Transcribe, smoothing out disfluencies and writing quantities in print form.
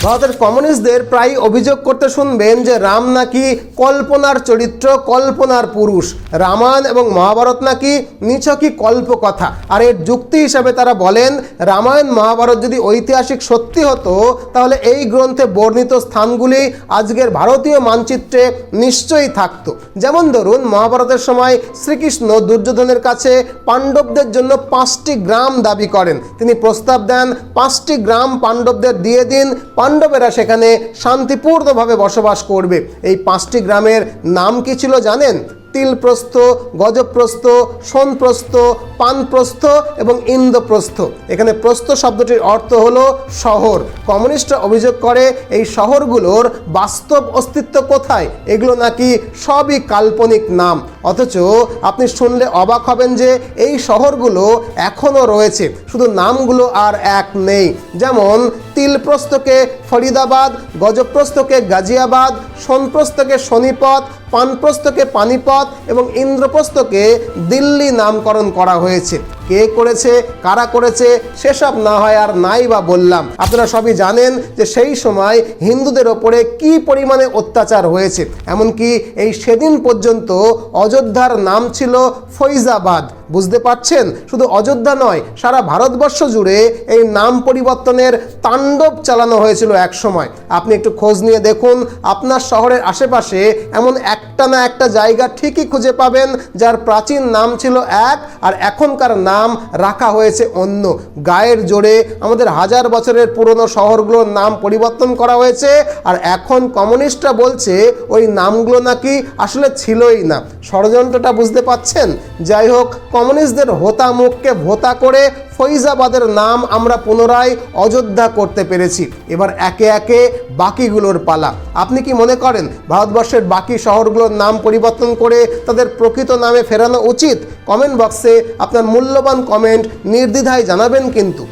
ভারতের কমিউনিস্টদের প্রায় অভিযোগ করতে শুনবেন যে রাম নাকি কল্পনার চরিত্র, কল্পনার পুরুষ। রামায়ণ এবং মহাভারত নাকি নিছকই কল্পকথা। আর এর যুক্তি হিসাবে তারা বলেন, রামায়ণ মহাভারত যদি ঐতিহাসিক সত্যি হতো তাহলে এই গ্রন্থে বর্ণিত স্থানগুলি আজকের ভারতীয় মানচিত্রে নিশ্চয়ই থাকতো। যেমন ধরুন, মহাভারতের সময় শ্রীকৃষ্ণ দুর্যোধনের কাছে পাণ্ডবদের জন্য 5টি গ্রাম দাবি করেন। তিনি প্রস্তাব দেন 5টি গ্রাম পাণ্ডবদের দিয়ে দিন, পাণ্ডবেরা সেখানে শান্তিপূর্ণভাবে বসবাস করবে। এই 5টি গ্রামের নাম কি ছিল জানেন? তিলপ্রস্থ, গজপ্রস্থ, সোনপ্রস্থ, পানপ্রস্থ এবং ইন্দ্রপ্রস্থ। এখানে প্রস্থ শব্দটির অর্থ হলো শহর। কমিউনিস্টরা অভিযোগ করে এই শহরগুলোর বাস্তব অস্তিত্ব কোথায়? এগুলো নাকি সবই কাল্পনিক নাম। অথচ আপনি শুনলে অবাক হবেন যে এই শহরগুলো এখনও রয়েছে, শুধু নামগুলো আর এক নেই। যেমন তিলপ্রস্থকে ফরিদাবাদ, গজপ্রস্থকে গাজিয়াবাদ, সোনপ্রস্থকে সোনিপত, পানপ্রস্থকে পানিপত এবং ইন্দ্রপ্রস্থকে দিল্লি নামকরণ করা হয়েছে। কে করেছে, কারা করেছে সেসব না হয় আর নাই বা বললাম। আপনারা সবই জানেন যে সেই সময় হিন্দুদের ওপরে কি পরিমাণে অত্যাচার হয়েছে। এমনকি এই সেদিন পর্যন্ত অযোধ্যার নাম ছিল ফৈজাবাদ। বুঝতে পারছেন? শুধু অযোধ্যা নয়, সারা ভারতবর্ষ জুড়ে এই নাম পরিবর্তনের তাণ্ডব চালানো হয়েছিল এক সময়। আপনি একটু খোঁজ নিয়ে দেখুন, আপনার শহরের আশেপাশে এমন একটা না একটা জায়গা ঠিকই খুঁজে পাবেন যার প্রাচীন নাম ছিল এক আর এখনকার নাম রাখা হয়েছে অন্য। গায়ের জোরে আমাদের হাজার বছরের পুরনো শহরগুলোর নাম পরিবর্তন করা হয়েছে, আর এখন কমিউনিস্টরা বলছে ওই নামগুলো নাকি আসলে ছিলই না। ষড়যন্ত্রটা বুঝতে পাচ্ছেন? যাই হোক, কমিউনিস্টদের হোতা মুখকে ভোতা করে ফৈজাবাদের নাম আমরা পুনরায় অযোধ্যা করতে পেরেছি। এবার একে একে বাকিগুলোর পালা। আপনি কি মনে করেন ভারতবর্ষের বাকি শহরগুলোর নাম পরিবর্তন করে তাদের প্রকৃত নামে ফেরানো উচিত? কমেন্ট বক্সে আপনার মূল্যবান কমেন্ট নির্দ্বিধায় জানাবেন কিন্তু।